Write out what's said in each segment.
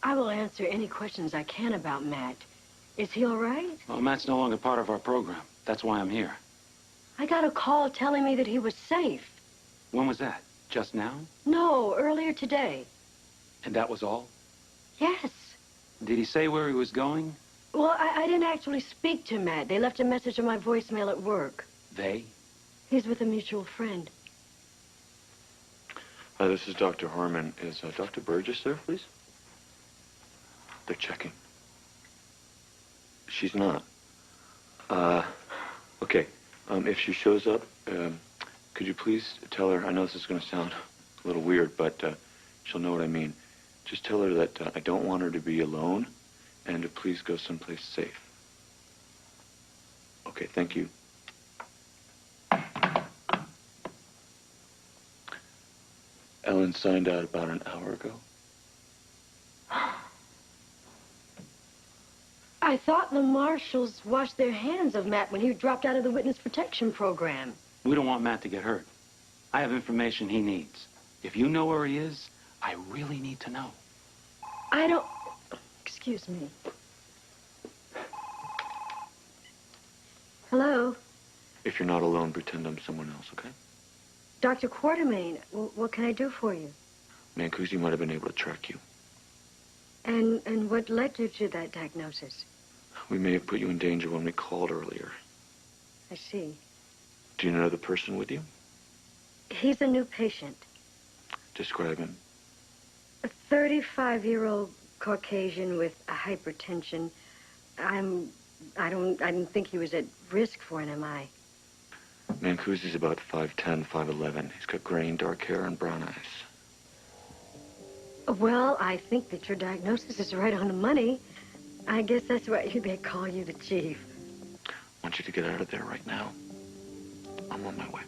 I will answer any questions I can about Matt. Is he all right? Well, Matt's no longer part of our program. That's why I'm here. I got a call telling me that he was safe. When was that? Just now? No, earlier today. And that was all? Yes. Did he say where he was going? Well, I didn't actually speak to Matt. They left a message on my voicemail at work. They? He's with a mutual friend. Hi, this is Dr. Harmon. Is Dr. Burgess there, please? They're checking. She's not. Okay. If she shows up, could you please tell her, I know this is going to sound a little weird, but she'll know what I mean. Just tell her that I don't want her to be alone and to please go someplace safe. Okay, thank you. Ellen signed out about an hour ago. I thought the marshals washed their hands of Matt when he dropped out of the witness protection program. We don't want Matt to get hurt. I have information he needs. If you know where he is, I really need to know. I don't... Excuse me. Hello? If you're not alone, pretend I'm someone else, okay? Dr. Quartermain, what can I do for you? Mancusi might have been able to track you. And what led you to that diagnosis? We may have put you in danger when we called earlier. I see. Do you know the person with you? He's a new patient. Describe him. A 35-year-old Caucasian with hypertension. I didn't think he was at risk for an MI. Mancusi's about 5'10", 5'11". He's got gray and dark hair and brown eyes. Well, I think that your diagnosis is right on the money. I guess that's why they call you the chief. I want you to get out of there right now. I'm on my way.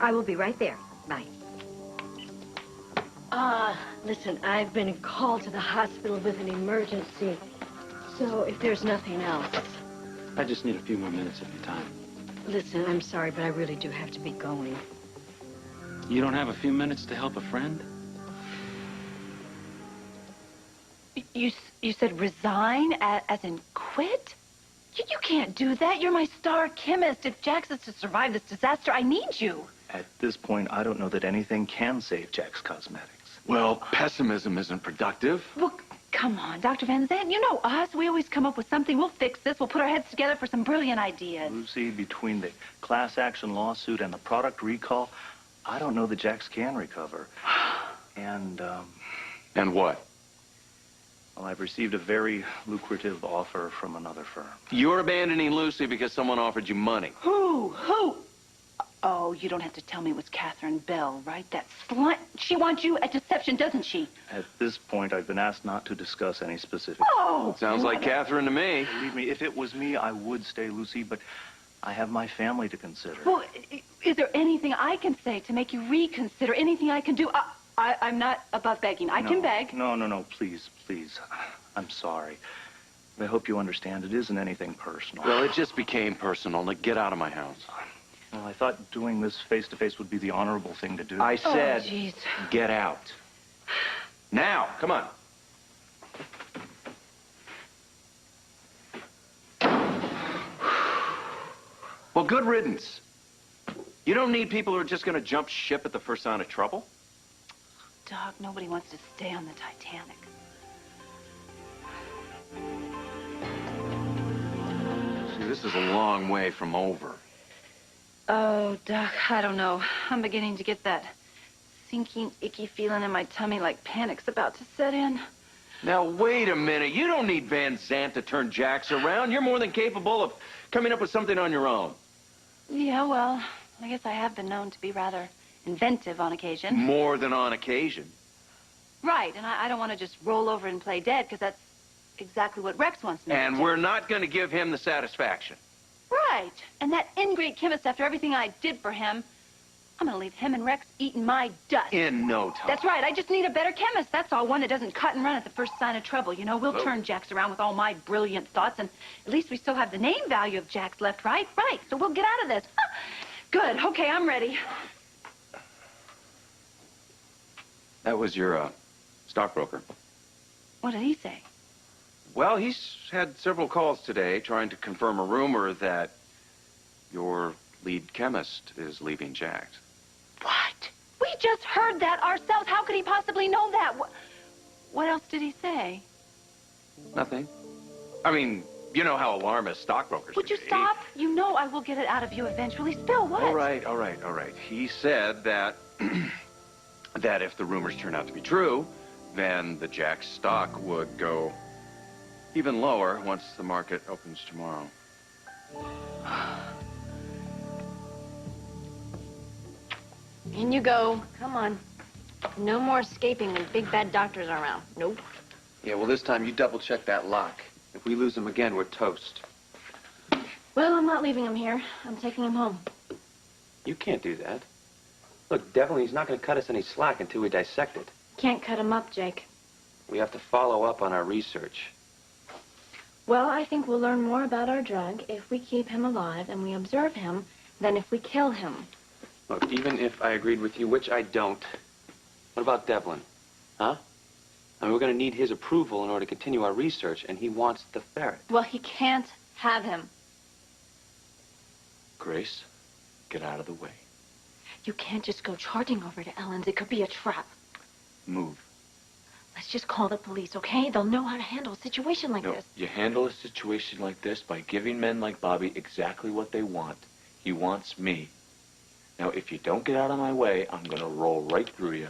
I will be right there. Bye. Listen, I've been called to the hospital with an emergency. So if there's nothing else... I just need a few more minutes of your time. Listen, I'm sorry, but I really do have to be going. You don't have a few minutes to help a friend? You said resign, as in quit? You can't do that. You're my star chemist. If Jax is to survive this disaster, I need you. At this point, I don't know that anything can save Jax Cosmetics. Well, pessimism isn't productive. Well, come on, Dr. Van Zandt. You know us. We always come up with something. We'll fix this. We'll put our heads together for some brilliant ideas. Lucy, between the class action lawsuit and the product recall, I don't know that Jax can recover. And what? Well, I've received a very lucrative offer from another firm. You're abandoning Lucy because someone offered you money. Who? Oh, you don't have to tell me it was Catherine Bell, right? That slut. She wants you at deception, doesn't she? At this point, I've been asked not to discuss any specifics. Oh! Sounds like Catherine to me. Believe me, if it was me, I would stay, Lucy, but I have my family to consider. Well, is there anything I can say to make you reconsider? Anything I can do? I'm not above begging. I can beg. No, please. I'm sorry. I hope you understand it isn't anything personal. Well, it just became personal. Now get out of my house. Well, I thought doing this face-to-face would be the honorable thing to do. I said, jeez. Get out. Now, come on. Well, good riddance. You don't need people who are just going to jump ship at the first sign of trouble. Doc, nobody wants to stay on the Titanic. See, this is a long way from over. Oh, Doc, I don't know. I'm beginning to get that sinking, icky feeling in my tummy like panic's about to set in. Now, wait a minute. You don't need Van Zandt to turn Jax around. You're more than capable of coming up with something on your own. Yeah, well, I guess I have been known to be rather inventive on occasion. More than on occasion. Right, and I don't want to just roll over and play dead, because that's exactly what Rex wants me to do. And we're not going to give him the satisfaction. Right, and that ingrate chemist, after everything I did for him, I'm going to leave him and Rex eating my dust. In no time. That's right, I just need a better chemist, that's all. One that doesn't cut and run at the first sign of trouble. You know, we'll turn Jax around with all my brilliant thoughts, and at least we still have the name value of Jax left, right? Right, so we'll get out of this. Good, okay, I'm ready. That was your, stockbroker. What did he say? Well, he's had several calls today trying to confirm a rumor that your lead chemist is leaving Jack's. What? We just heard that ourselves. How could he possibly know that? What else did he say? Nothing. I mean, you know how alarmist stockbrokers Would can you be. stop? You know I will get it out of you eventually. Spill what? All right. He said that that if the rumors turn out to be true, then the Jack's stock would go even lower once the market opens tomorrow. In you go. Come on. No more escaping when big bad doctors are around. Nope. Yeah, well, this time you double-check that lock. If we lose him again, we're toast. Well, I'm not leaving him here. I'm taking him home. You can't do that. Look, Devlin, he's not going to cut us any slack until we dissect it. Can't cut him up, Jake. We have to follow up on our research. Well, I think we'll learn more about our drug if we keep him alive and we observe him than if we kill him. Look, even if I agreed with you, which I don't, what about Devlin? Huh? I mean, we're going to need his approval in order to continue our research, and he wants the ferret. Well, he can't have him. Grace, get out of the way. You can't just go charging over to Ellen's. It could be a trap. Move. Let's just call the police, okay? They'll know how to handle a situation like No, this. you handle a situation like this by giving men like Bobby exactly what they want. He wants me. Now, if you don't get out of my way, I'm going to roll right through you.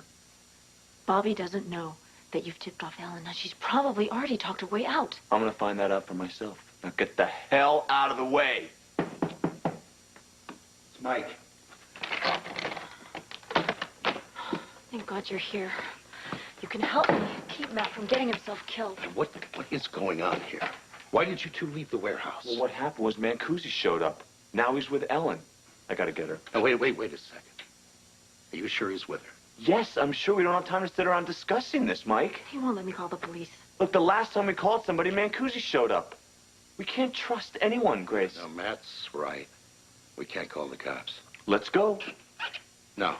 Bobby doesn't know that you've tipped off Ellen. Now, she's probably already talked her way out. I'm going to find that out for myself. Now, get the hell out of the way. It's Mike. Thank God you're here. You can help me keep Matt from getting himself killed. What is going on here? Why did you two leave the warehouse? Well, what happened was Mancusi showed up. Now he's with Ellen. I got to get her. Oh, wait a second. Are you sure he's with her? Yes, I'm sure we don't have time to sit around discussing this, Mike. He won't let me call the police. Look, the last time we called somebody, Mancusi showed up. We can't trust anyone, Grace. No, Matt's right. We can't call the cops. Let's go. No.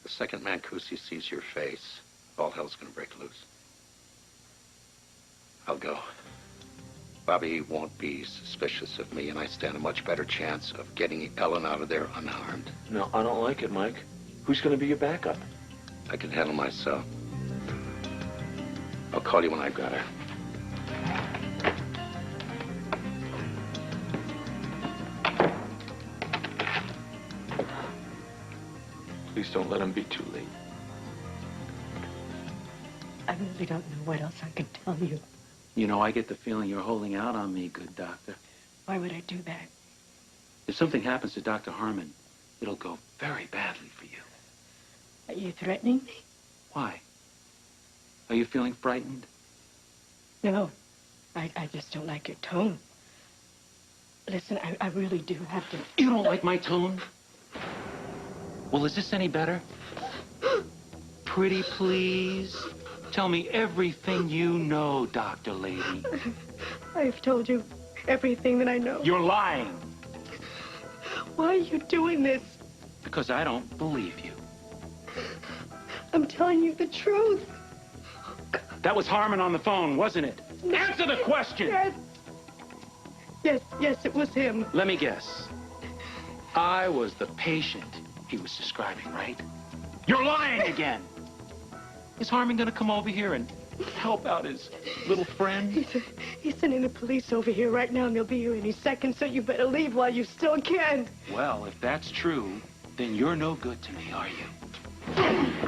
The second Mancusi sees your face, all hell's gonna break loose. I'll go. Bobby won't be suspicious of me, and I stand a much better chance of getting Ellen out of there unharmed. No, I don't like it, Mike. Who's going to be your backup? I can handle myself. I'll call you when I've got her. Please don't let him be too late. I really don't know what else I can tell you. You know, I get the feeling you're holding out on me, good doctor. Why would I do that? If something happens to Dr. Harmon, it'll go very badly for you. Are you threatening me? Why? Are you feeling frightened? No. I just don't like your tone. Listen, I really do have to... You don't like my tone? Well, is this any better? Pretty please? Tell me everything you know, Dr. Lady. I've told you everything that I know. You're lying. Why are you doing this? Because I don't believe you. I'm telling you the truth. That was Harmon on the phone, wasn't it? Answer the question! Yes, it was him. Let me guess. I was the patient he was describing, right? You're lying again! Is Harmon gonna come over here and help out his little friend? He's sending the police over here right now, and they'll be here any second, so you better leave while you still can. Well, if that's true, then you're no good to me, are you?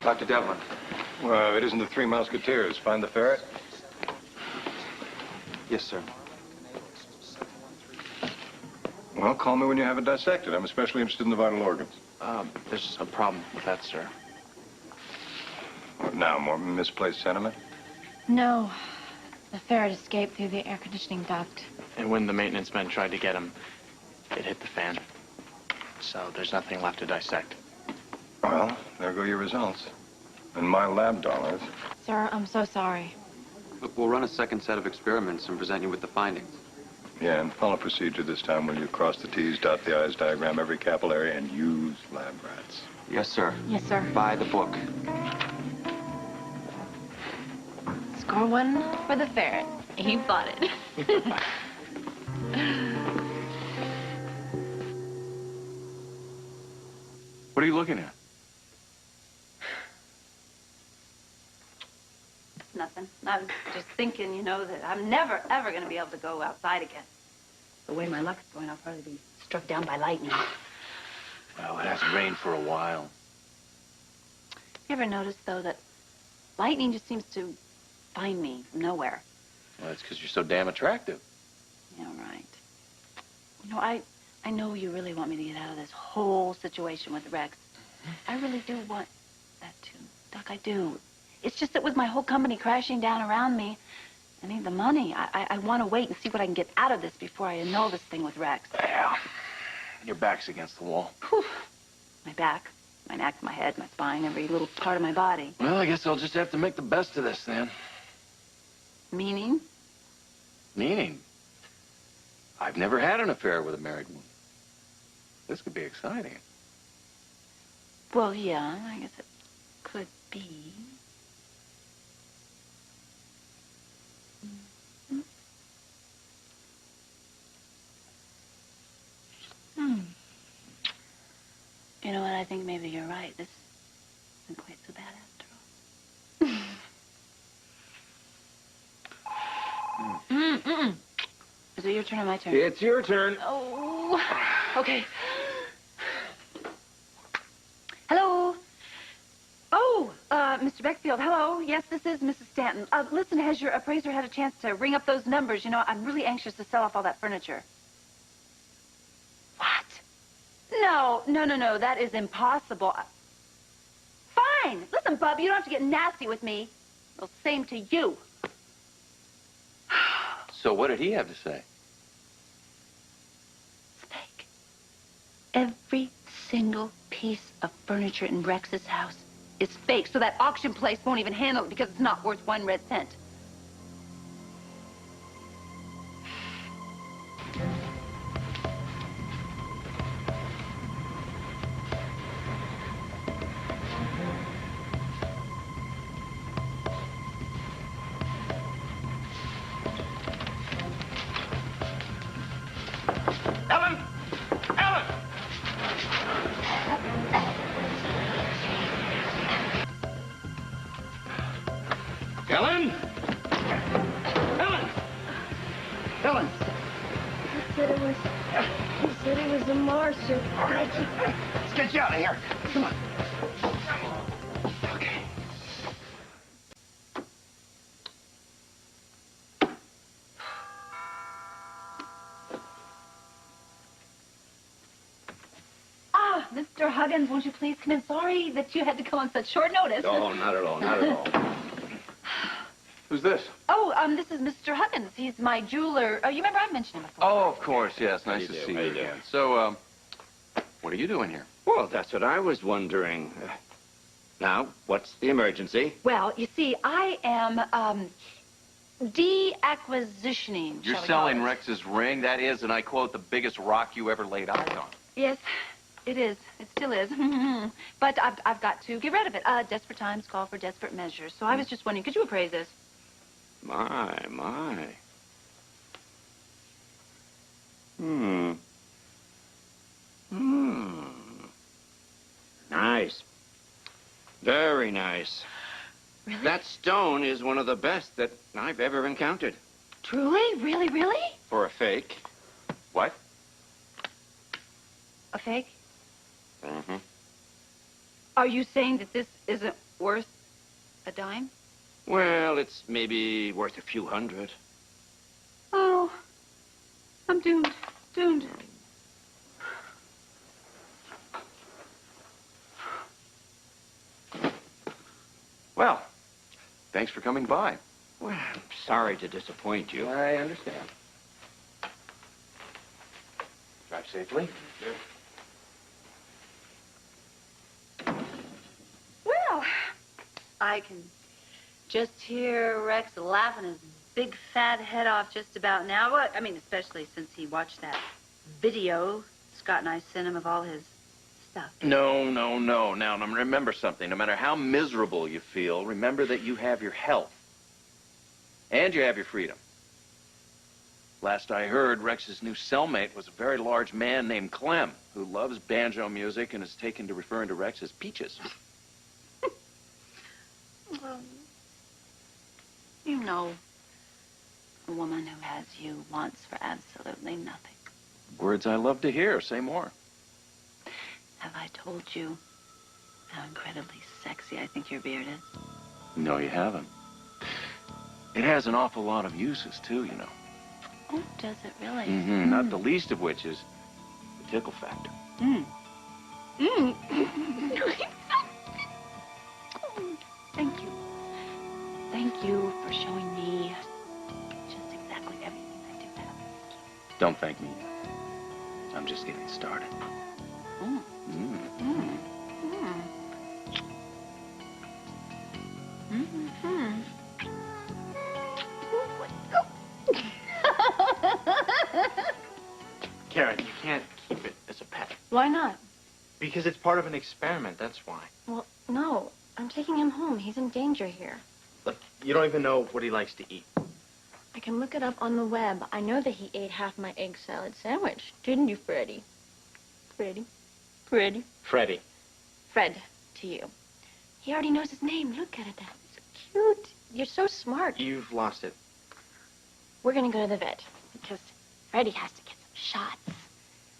Dr. Devlin. Well, it isn't the Three Musketeers. Find the ferret? Yes, sir. Well, call me when you have it dissected. I'm especially interested in the vital organs. There's a problem with that, sir. What now, more misplaced sentiment? No. The ferret escaped through the air conditioning duct. And when the maintenance men tried to get him, it hit the fan. So there's nothing left to dissect. Well, there go your results. And my lab dollars. Sir, I'm so sorry. Look, we'll run a second set of experiments and present you with the findings. Yeah, and follow procedure this time, will you? Cross the T's, dot the I's, diagram every capillary, and use lab rats. Yes, sir. Yes, sir. Buy the book. Score one for the ferret. He bought it. What are you looking at? Nothing. I was just thinking, you know, that I'm never, ever going to be able to go outside again. The way my luck's going, I'll probably be struck down by lightning. Well, it hasn't rained for a while. You ever notice, though, that lightning just seems to find me from nowhere? Well, that's because you're so damn attractive. Yeah, right. You know, I know you really want me to get out of this whole situation with Rex. I really do want that too. Doc, I do. It's just that with my whole company crashing down around me, I need the money. I want to wait and see what I can get out of this before I annul this thing with Rex. Yeah. Your back's against the wall. Whew. My back, my neck, my head, my spine, every little part of my body. Well, I guess I'll just have to make the best of this then. Meaning? Meaning? I've never had an affair with a married woman. This could be exciting. Well, yeah, I guess it could be. You know what? I think maybe you're right. This isn't quite so bad after all. Is it your turn or my turn? It's your turn. Oh, okay. Hello. Oh, Mr. Beckfield, hello. Yes, this is Mrs. Stanton. Listen, has your appraiser had a chance to ring up those numbers? You know, I'm really anxious to sell off all that furniture. What? No. That is impossible. Fine. Listen, Bub, you don't have to get nasty with me. Well, same to you. So what did he have to say? It's fake. Every single piece of furniture in Rex's house is fake, so that auction place won't even handle it because it's not worth 1 red cent. He said it was a Martian. Let's get you out of here. Come on. Okay. Mr. Huggins, won't you please come in? Sorry that you had to come on such short notice. Oh, not at all, not at all. Who's this? Oh, this is Mr. Huggins. He's my jeweler. You remember I mentioned him before? Oh, of course, yes. Nice to see you How again. So, what are you doing here? Well, that's what I was wondering. Now, what's the emergency? Well, you see, I am, de-acquisitioning. You're shall we selling call it. Rex's ring. That is, and I quote, the biggest rock you ever laid eyes on. Yes, it is. It still is. But I've got to get rid of it. Desperate times call for desperate measures. So I was just wondering, could you appraise this? My. Nice. Very nice. Really? That stone is one of the best that I've ever encountered. Truly? Really, really? For a fake. What? A fake? Mm-hmm. Are you saying that this isn't worth a dime? Well, it's maybe worth a few hundred. Oh, I'm doomed. Doomed. Well, thanks for coming by. Well, I'm sorry to disappoint you. I understand. Drive safely. Well, I can just hear Rex laughing his big fat head off just about now. What? I mean, especially since he watched that video Scott and I sent him of all his stuff. No. Now, remember something. No matter how miserable you feel, remember that you have your health. And you have your freedom. Last I heard, Rex's new cellmate was a very large man named Clem, who loves banjo music and has taken to referring to Rex as Peaches. Well, you know, a woman who has you wants for absolutely nothing. Words I love to hear. Say more. Have I told you how incredibly sexy I think your beard is? No, you haven't. It has an awful lot of uses, too, you know. Oh, does it really? Mm-hmm. Not the least of which is the tickle factor. Thank you. Thank you for showing me just exactly everything I do have. Don't thank me yet. I'm just getting started. Karen, you can't keep it as a pet. Why not? Because it's part of an experiment, that's why. Well, no. I'm taking him home. He's in danger here. Look, you don't even know what he likes to eat. I can look it up on the web. I know that he ate half my egg salad sandwich. Didn't you, Freddie? Freddie? Freddie. Fred, to you. He already knows his name. Look at it. That's so cute. You're so smart. You've lost it. We're going to go to the vet because Freddie has to get some shots.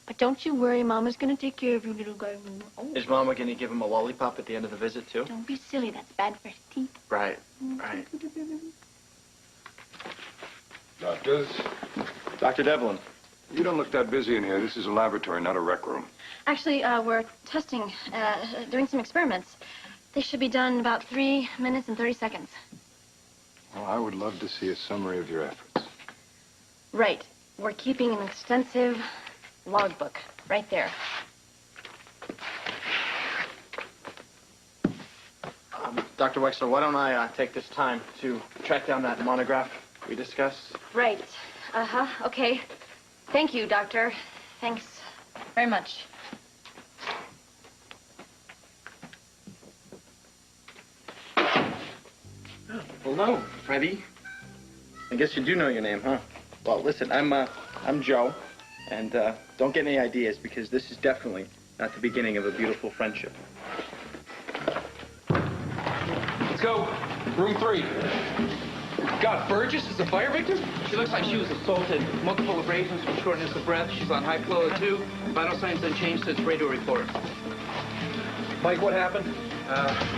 But don't you worry. Mama's going to take care of you, little guy. Oh. Is Mama going to give him a lollipop at the end of the visit, too? Don't be silly. That's bad for his teeth. Right. Doctors? Dr. Devlin. You don't look that busy in here. This is a laboratory, not a rec room. Actually, we're testing, doing some experiments. They should be done in about 3 minutes and 30 seconds. Well, I would love to see a summary of your efforts. Right. We're keeping an extensive logbook right there. Dr. Wexler, why don't I take this time to track down that monograph we discussed? Right. Okay. Thank you, Doctor. Thanks very much. Hello, Freddie. I guess you do know your name, huh? Well, listen, I'm Joe, and don't get any ideas because this is definitely not the beginning of a beautiful friendship. Let's go. Room 3. God, Burgess is a fire victim? She looks like she was assaulted. Multiple abrasions from shortness of breath. She's on high flow 2. Vital signs unchanged since radio report. Mike, what happened?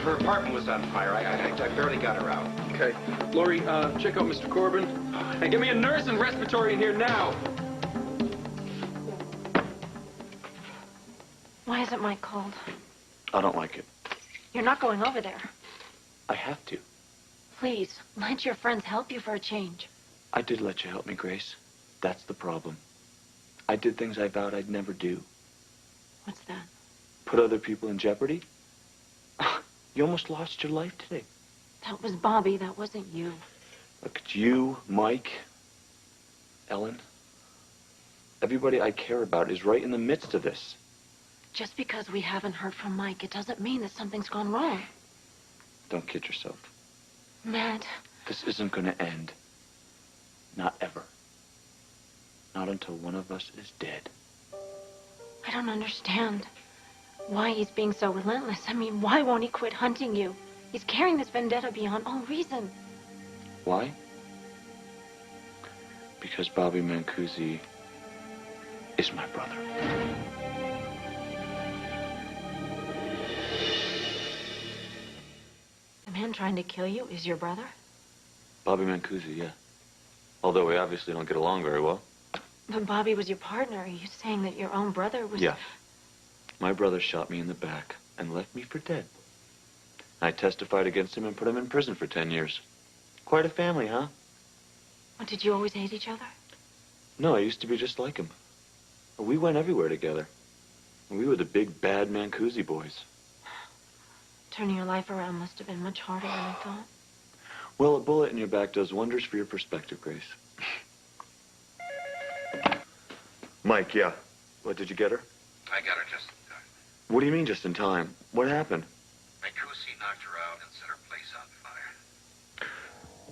Her apartment was on fire. I barely got her out. Okay. Lori, check out Mr. Corbin. And get me a nurse and respiratory in here now. Why isn't Mike called? I don't like it. You're not going over there. I have to. Please, let your friends help you for a change. I did let you help me, Grace. That's the problem. I did things I vowed I'd never do. What's that? Put other people in jeopardy? You almost lost your life today. That was Bobby. That wasn't you. Look at you, Mike, Ellen. Everybody I care about is right in the midst of this. Just because we haven't heard from Mike, it doesn't mean that something's gone wrong. Don't kid yourself. Matt. This isn't going to end. Not ever. Not until one of us is dead. I don't understand why he's being so relentless. I mean, why won't he quit hunting you? He's carrying this vendetta beyond all reason. Why? Because Bobby Mancusi is my brother. The man trying to kill you is your brother? Bobby Mancusi, yeah. Although we obviously don't get along very well. But Bobby was your partner. Are you saying that your own brother was... Yeah. My brother shot me in the back and left me for dead. I testified against him and put him in prison for 10 years. Quite a family, huh? Well, did you always hate each other? No, I used to be just like him. We went everywhere together. We were the big bad Mancusi boys. Turning your life around must have been much harder than I thought. Well, a bullet in your back does wonders for your perspective, Grace. Mike, yeah. What, did you get her? I got her just in time. What do you mean just in time? What happened? Mancusi knocked her out and set her place on fire.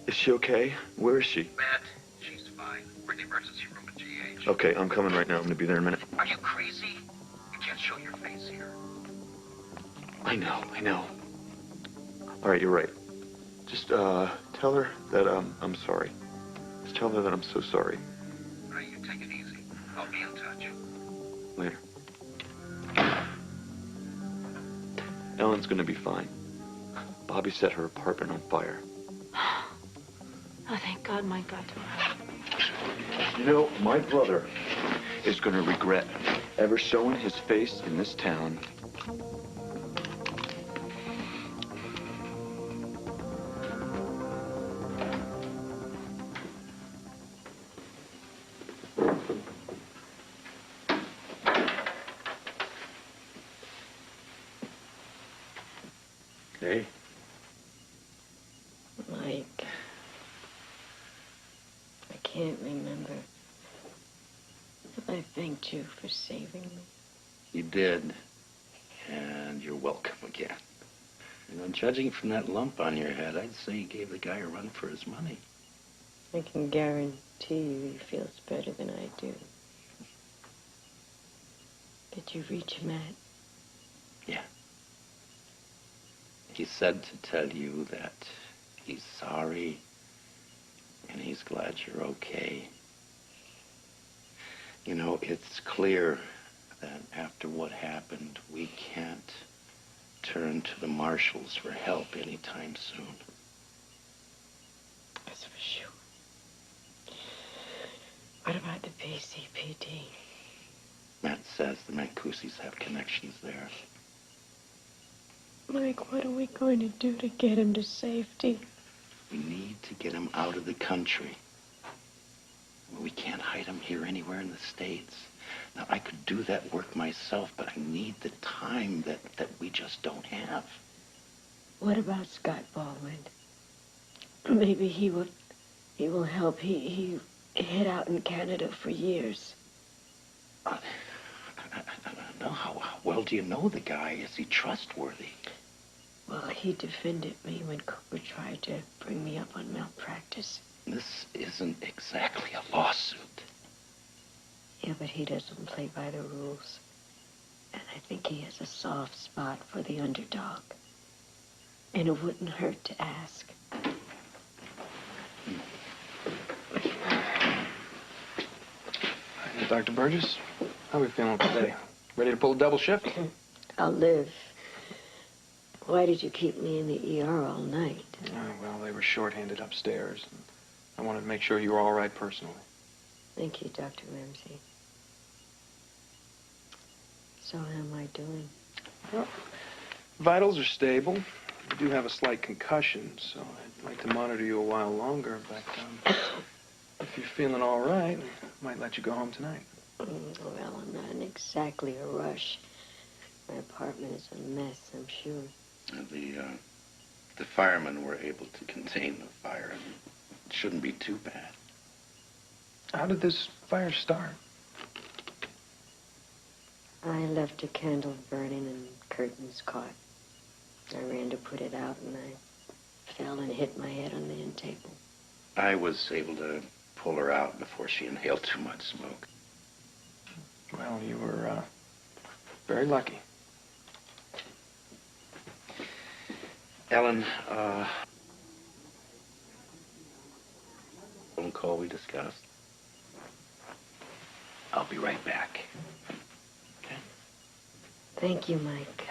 Is she okay? Where is she? Matt, she's fine. We're in the emergency room at GH. Okay, I'm coming right now. I'm gonna be there in a minute. Are you crazy? You can't show your face here. I know. All right, you're right. Just, tell her that, I'm sorry. Just tell her that I'm so sorry. All right, you take it easy. I'll be in touch. Later. Ellen's gonna be fine. Bobby set her apartment on fire. Oh, thank God Mike got to her. You know, my brother is gonna regret ever showing his face in this town. Hey. Mike, I can't remember if I thanked you for saving me. You did. And you're welcome again. You know, judging from that lump on your head, I'd say you gave the guy a run for his money. I can guarantee you he feels better than I do. Did you reach him, Matt? Yeah. He said to tell you that he's sorry and he's glad you're okay. You know, it's clear that after what happened, we can't turn to the marshals for help anytime soon. That's for sure. What about the PCPD? Matt says the Mancusis have connections there. Mike, what are we going to do to get him to safety? We need to get him out of the country. We can't hide him here anywhere in the States. Now, I could do that work myself, but I need the time that we just don't have. What about Scott Baldwin? Maybe he will help. He hid out in Canada for years. I don't know. How well do you know the guy? Is he trustworthy? Well, he defended me when Cooper tried to bring me up on malpractice. This isn't exactly a lawsuit. Yeah, but he doesn't play by the rules. And I think he has a soft spot for the underdog. And it wouldn't hurt to ask. Dr. Burgess, how are we feeling today? Ready to pull a double shift? I'll live. Why did you keep me in the ER all night? Well, they were shorthanded upstairs. I wanted to make sure you were all right personally. Thank you, Dr. Ramsey. So how am I doing? Well, vitals are stable. You do have a slight concussion, so I'd like to monitor you a while longer, but if you're feeling all right, I might let you go home tonight. Well, I'm not in exactly a rush. My apartment is a mess, I'm sure. The firemen were able to contain the fire. It shouldn't be too bad. How did this fire start? I left a candle burning and curtains caught. I ran to put it out and I fell and hit my head on the end table. I was able to pull her out before she inhaled too much smoke. Well, you were very lucky. Ellen, phone call we discussed. I'll be right back. Okay? Thank you, Mike.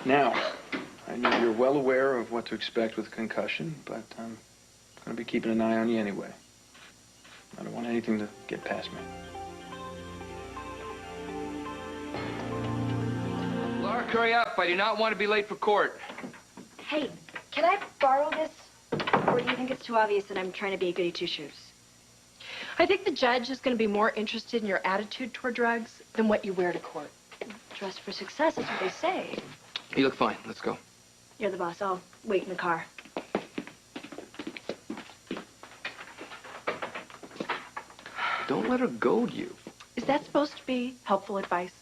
Now, I know you're well aware of what to expect with concussion, but I'm going to be keeping an eye on you anyway. I don't want anything to get past me. Lark, hurry up. I do not want to be late for court. Hey, can I borrow this? Or do you think it's too obvious that I'm trying to be a goody two-shoes? I think the judge is going to be more interested in your attitude toward drugs than what you wear to court. Dress for success is what they say. You look fine. Let's go. You're the boss. I'll wait in the car. Don't let her goad you. Is that supposed to be helpful advice?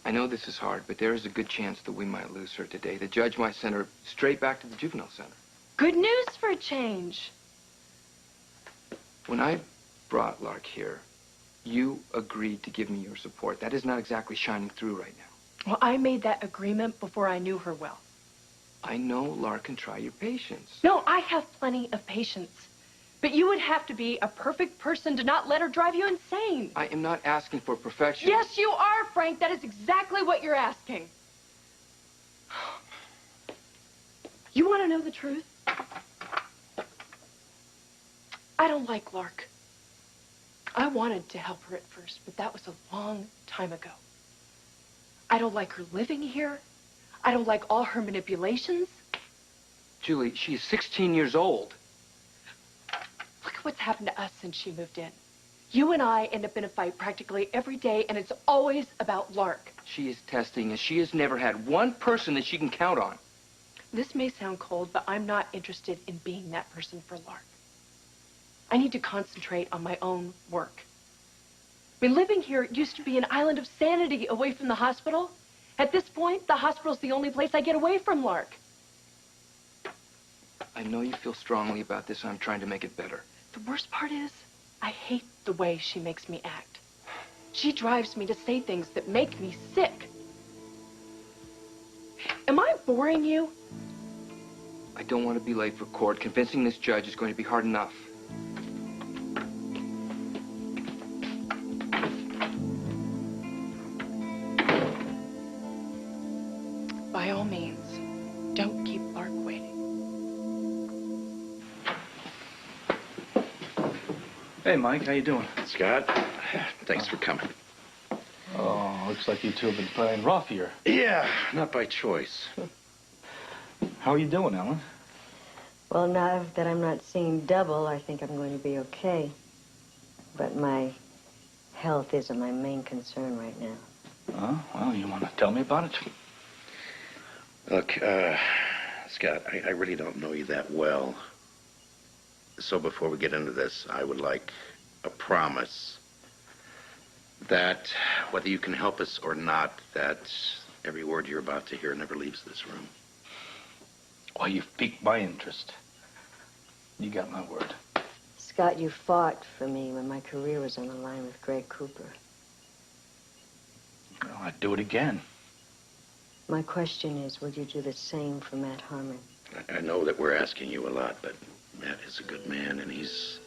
I know this is hard, but there is a good chance that we might lose her today. The judge might send her straight back to the juvenile center. Good news for a change. When I brought Lark here, you agreed to give me your support. That is not exactly shining through right now. Well, I made that agreement before I knew her well. I know Lark can try your patience. No, I have plenty of patience. But you would have to be a perfect person to not let her drive you insane. I am not asking for perfection. Yes, you are, Frank. That is exactly what you're asking. You want to know the truth? I don't like Lark. I wanted to help her at first, but that was a long time ago. I don't like her living here. I don't like all her manipulations. Julie, she is 16 years old. Look at what's happened to us since she moved in. You and I end up in a fight practically every day, and it's always about Lark. She is testing, and she has never had one person that she can count on. This may sound cold, but I'm not interested in being that person for Lark. I need to concentrate on my own work. I mean, living here used to be an island of sanity away from the hospital. At this point, the hospital's the only place I get away from Lark. I know you feel strongly about this, and I'm trying to make it better. The worst part is, I hate the way she makes me act. She drives me to say things that make me sick. Am I boring you? I don't want to be late for court. Convincing this judge is going to be hard enough. By all means, don't keep Lark waiting. Hey, Mike, how you doing? Scott, thanks for coming. Oh, looks like you two have been playing rough here. Yeah, not by choice. How are you doing, Ellen? Well, now that I'm not seeing double, I think I'm going to be okay. But my health isn't my main concern right now. Oh, well, you want to tell me about it? Look, Scott, I really don't know you that well. So before we get into this, I would like a promise that whether you can help us or not, that every word you're about to hear never leaves this room. Well, you've piqued my interest. You got my word. Scott, you fought for me when my career was on the line with Greg Cooper. Well, I'd do it again. My question is, will you do the same for Matt Harmon? I know that we're asking you a lot, but Matt is a good man, and he's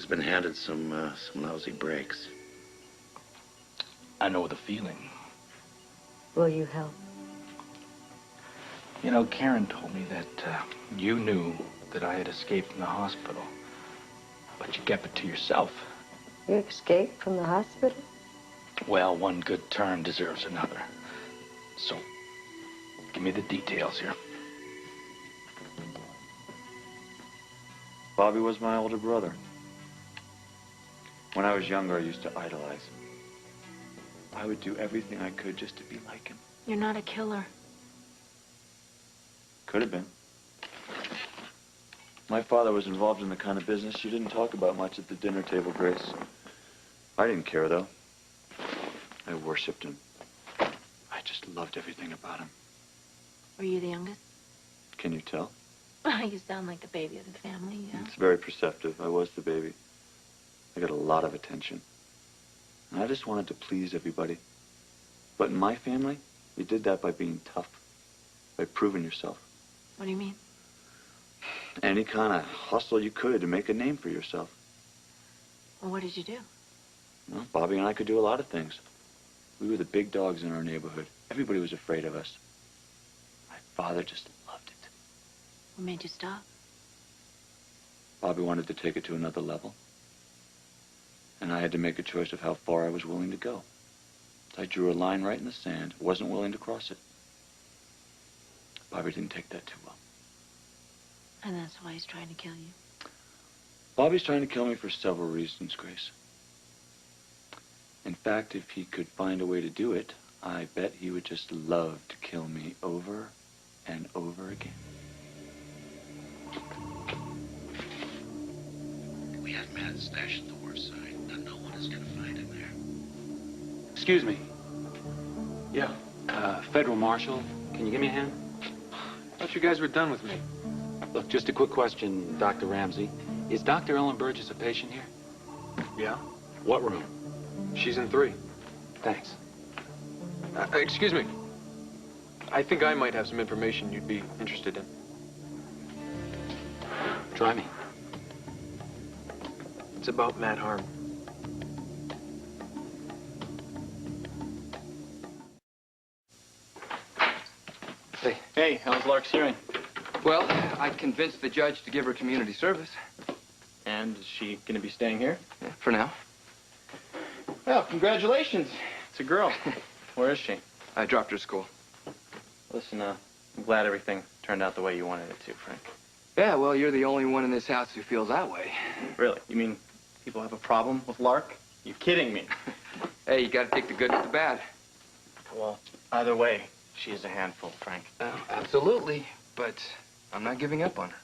been handed some lousy breaks. I know the feeling. Will you help? You know, Karen told me that you knew that I had escaped from the hospital, but you kept it to yourself. You escaped from the hospital? Well, one good turn deserves another. So, give me the details here. Bobby was my older brother. When I was younger, I used to idolize him. I would do everything I could just to be like him. You're not a killer. Could have been. My father was involved in the kind of business you didn't talk about much at the dinner table, Grace. I didn't care, though. I worshipped him. I just loved everything about him. Were you the youngest? Can you tell? You sound like the baby of the family, yeah. It's very perceptive. I was the baby. I got a lot of attention. And I just wanted to please everybody. But in my family, you did that by being tough, by proving yourself. What do you mean? Any kind of hustle you could to make a name for yourself. Well, what did you do? Well, Bobby and I could do a lot of things. We were the big dogs in our neighborhood. Everybody was afraid of us. My father just loved it. What made you stop? Bobby wanted to take it to another level. And I had to make a choice of how far I was willing to go. I drew a line right in the sand, wasn't willing to cross it. Bobby didn't take that too well. And that's why he's trying to kill you. Bobby's trying to kill me for several reasons, Grace. In fact, if he could find a way to do it, I bet he would just love to kill me over and over again. We have Matt stashed at the wharf side. Now, no one is going to find him there. Excuse me. Yeah. Federal Marshal, can you give me a hand? I thought you guys were done with me. Look, just a quick question, Dr. Ramsey. Is Dr. Ellen Burgess a patient here? Yeah? What room? She's in 3. Thanks. Excuse me. I think I might have some information you'd be interested in. Try me. It's about Matt Harmon. Hey. Hey, how's Lark's hearing? Well, I convinced the judge to give her community service. And is she going to be staying here? Yeah, for now. Well, congratulations. It's a girl. Where is she? I dropped her to school. Listen, I'm glad everything turned out the way you wanted it to, Frank. Yeah, well, you're the only one in this house who feels that way. Really? You mean people have a problem with Lark? You're kidding me. Hey, you gotta take the good with the bad. Well, either way, she is a handful, Frank. Absolutely, but I'm not giving up on her.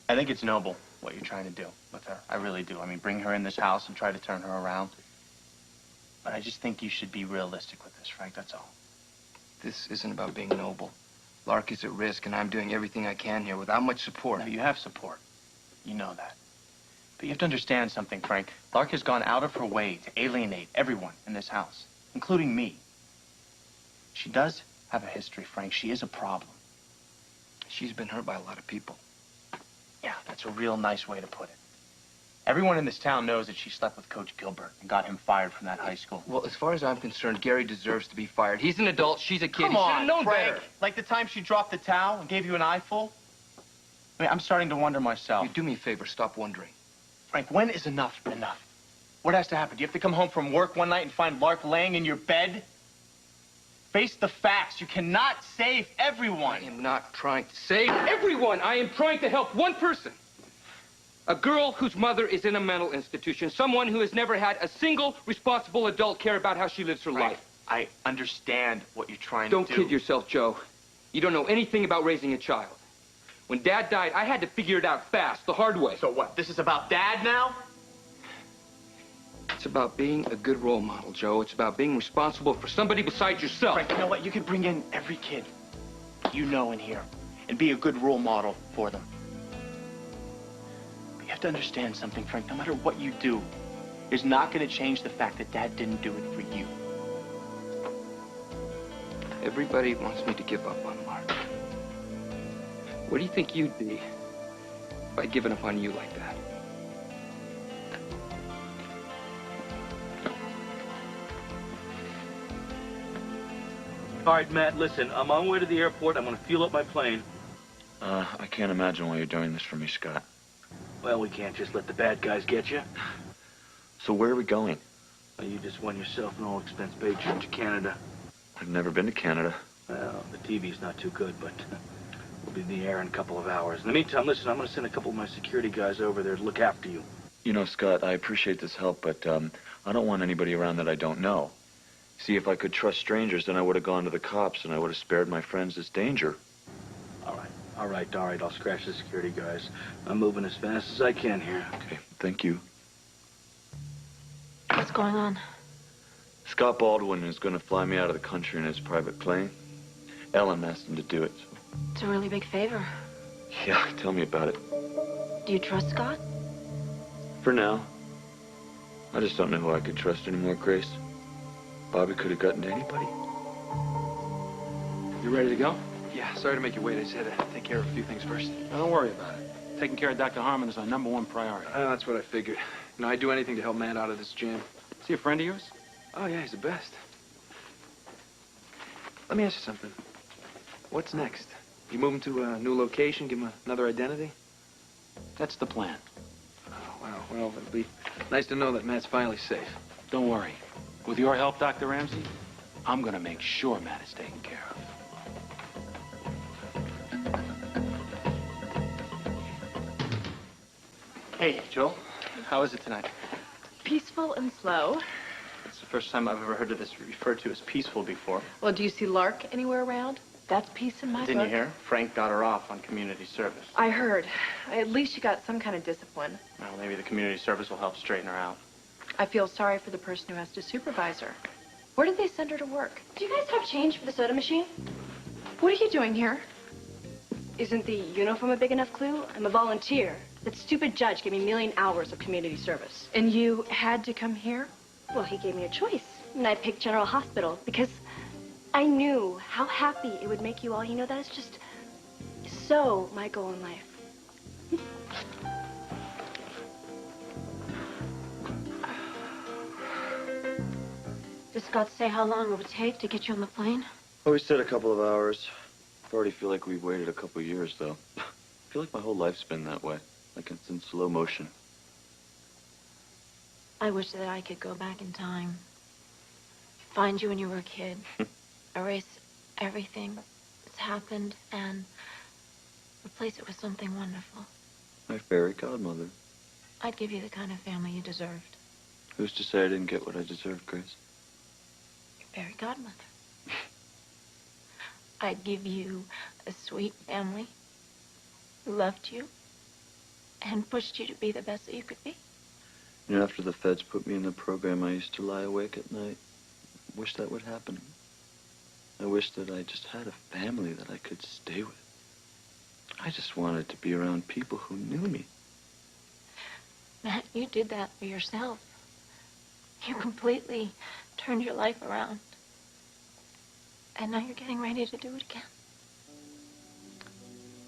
I think it's noble what you're trying to do with her. I really do. I mean, bring her in this house and try to turn her around. But I just think you should be realistic with this, Frank, that's all. This isn't about being noble. Lark is at risk, and I'm doing everything I can here without much support. No, you have support. You know that. But you have to understand something, Frank. Lark has gone out of her way to alienate everyone in this house, including me. She does have a history, Frank. She is a problem. She's been hurt by a lot of people. Yeah, that's a real nice way to put it. Everyone in this town knows that she slept with Coach Gilbert and got him fired from that high school. Well, as far as I'm concerned, Gary deserves to be fired. He's an adult, she's a kid. Come He should on, have known Frank. better. Like the time she dropped the towel and gave you an eyeful? I mean, I'm starting to wonder myself. You do me a favor, stop wondering. Frank, when is enough enough? What has to happen? Do you have to come home from work one night and find Lark laying in your bed? Face the facts. You cannot save everyone. I am not trying to save everyone. I am trying to help one person. A girl whose mother is in a mental institution. Someone who has never had a single responsible adult care about how she lives her life. I understand what you're trying to do. Don't kid yourself, Joe. You don't know anything about raising a child. When Dad died, I had to figure it out fast, the hard way. So what? This is about Dad now? It's about being a good role model, Joe. It's about being responsible for somebody besides yourself. Frank, you know what? You could bring in every kid you know in here and be a good role model for them. But you have to understand something, Frank. No matter what you do, it's not going to change the fact that Dad didn't do it for you. Everybody wants me to give up on Lark. What do you think you'd be if I'd given up on you like that? All right, Matt, listen, I'm on my way to the airport. I'm going to fuel up my plane. I can't imagine why you're doing this for me, Scott. Well, we can't just let the bad guys get you. So where are we going? Well, you just won yourself an all-expense-paid trip to Canada. I've never been to Canada. Well, the TV's not too good, but we'll be in the air in a couple of hours. In the meantime, listen, I'm going to send a couple of my security guys over there to look after you. You know, Scott, I appreciate this help, but I don't want anybody around that I don't know. See, if I could trust strangers, then I would have gone to the cops and I would have spared my friends this danger. All right, I'll scratch the security guys. I'm moving as fast as I can here. Okay, thank you. What's going on? Scott Baldwin is going to fly me out of the country in his private plane. Ellen asked him to do it. It's a really big favor. Yeah, tell me about it. Do you trust Scott? For now. I just don't know who I could trust anymore, Grace. Bobby could have gotten to anybody. You ready to go? Yeah, sorry to make you wait. I just had to take care of a few things first. Don't worry about it. Taking care of Dr. Harmon is our #1 priority. That's what I figured. You know, I'd do anything to help Matt out of this jam. Is he a friend of yours? Oh, yeah, he's the best. Let me ask you something. What's next? You move him to a new location, give him another identity? That's the plan. Oh, wow. Well, it'll be nice to know that Matt's finally safe. Don't worry. With your help, Dr. Ramsey, I'm gonna make sure Matt is taken care of. Hey, Joel. How is it tonight? Peaceful and slow. It's the first time I've ever heard of this referred to as peaceful before. Well, do you see Lark anywhere around? That's peace in my book. Didn't you hear? Frank got her off on community service. I heard. At least she got some kind of discipline. Well, maybe the community service will help straighten her out. I feel sorry for the person who has to supervise her. Where did they send her to work? Do you guys have change for the soda machine? What are you doing here? Isn't the uniform a big enough clue? I'm a volunteer. That stupid judge gave me 1,000,000 hours of community service. And you had to come here? Well, he gave me a choice. And I picked General Hospital because I knew how happy it would make you all. You know, that is just so my goal in life. Did Scott say how long it would take to get you on the plane? Oh, we said a couple of hours. I already feel like we've waited a couple of years, though. I feel like my whole life's been that way. Like it's in slow motion. I wish that I could go back in time. Find you when you were a kid. Erase everything that's happened and replace it with something wonderful. My fairy godmother. I'd give you the kind of family you deserved. Who's to say I didn't get what I deserved, Grace? Your fairy godmother. I'd give you a sweet family who loved you and pushed you to be the best that you could be. You know, after the feds put me in the program, I used to lie awake at night. Wish that would happen. I wish that I just had a family that I could stay with. I just wanted to be around people who knew me. Matt, you did that for yourself. You completely turned your life around. And now you're getting ready to do it again.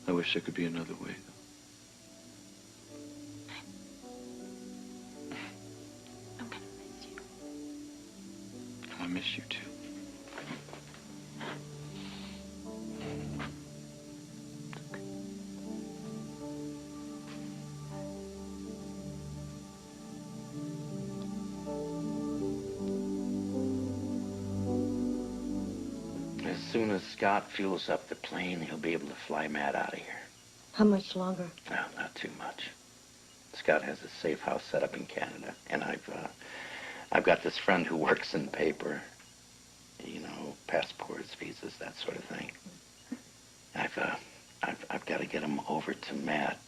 I wish there could be another way, though. I'm gonna miss you. I miss you, too. As soon as Scott fuels up the plane, he'll be able to fly Matt out of here. How much longer? Well, not too much. Scott has a safe house set up in Canada, and I've got this friend who works in the paper. You know, passports, visas, that sort of thing. I've got to get him over to Matt.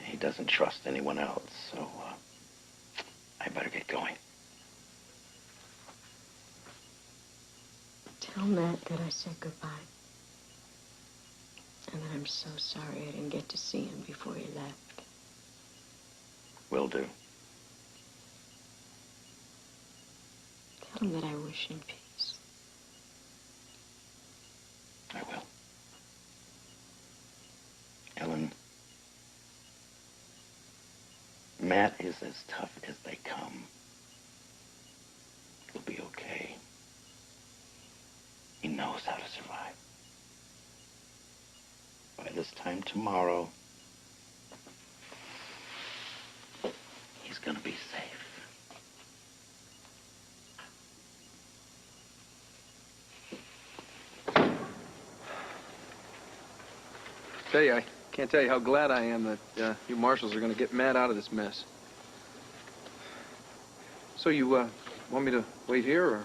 He doesn't trust anyone else, so I better get going. Tell Matt that I said goodbye. And that I'm so sorry I didn't get to see him before he left. Will do. Tell him that I wish him peace. I will. Ellen, Matt is as tough as they come. He'll be okay. He knows how to survive. By this time tomorrow, he's gonna be safe. Tell you, I can't tell you how glad I am that you marshals are going to get Matt out of this mess. So you want me to wait here or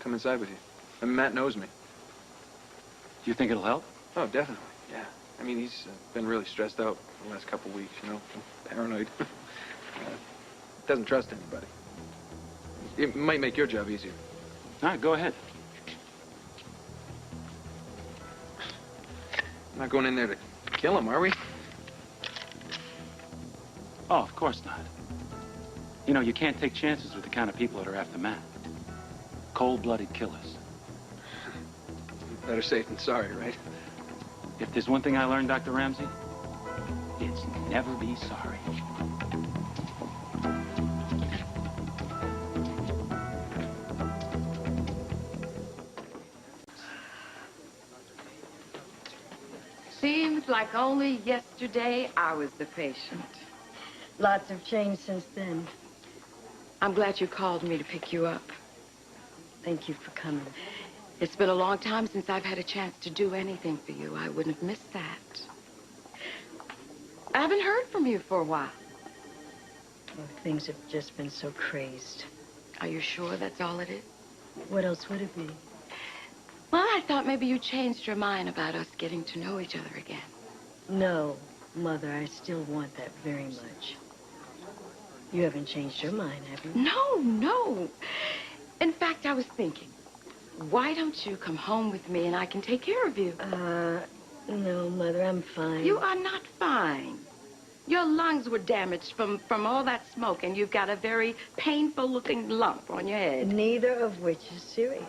come inside with you? I mean, Matt knows me. Do you think it'll help? Oh, definitely, yeah. I mean, he's been really stressed out the last couple of weeks, you know, paranoid. Doesn't trust anybody. It might make your job easier. All right, go ahead. I'm not going in there to kill him, are we? Oh, of course not. You know, you can't take chances with the kind of people that are after Matt. Cold-blooded killers. Better safe than sorry, right? If there's one thing I learned, Dr. Ramsey, it's never be sorry. Seems like only yesterday I was the patient. Lots have changed since then. I'm glad you called me to pick you up. Thank you for coming. It's been a long time since I've had a chance to do anything for you. I wouldn't have missed that. I haven't heard from you for a while. Well, things have just been so crazed. Are you sure that's all it is? What else would it be? Well, I thought maybe you changed your mind about us getting to know each other again. No, Mother, I still want that very much. You haven't changed your mind, have you? No, no. In fact, I was thinking, why don't you come home with me and I can take care of you? No, Mother, I'm fine. You are not fine. Your lungs were damaged from all that smoke, and you've got a very painful-looking lump on your head. Neither of which is serious.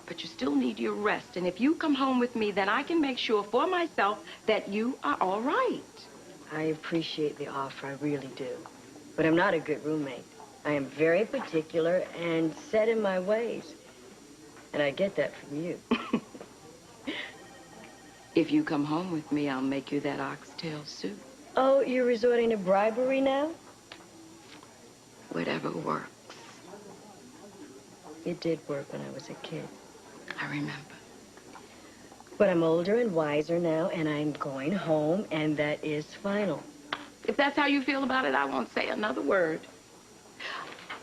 But you still need your rest, and if you come home with me, then I can make sure for myself that you are all right. I appreciate the offer, I really do. But I'm not a good roommate. I am very particular and set in my ways. And I get that from you. If you come home with me, I'll make you that oxtail soup. Oh, you're resorting to bribery now? Whatever works. It did work when I was a kid. I remember. But I'm older and wiser now, and I'm going home, and that is final. If that's how you feel about it, I won't say another word.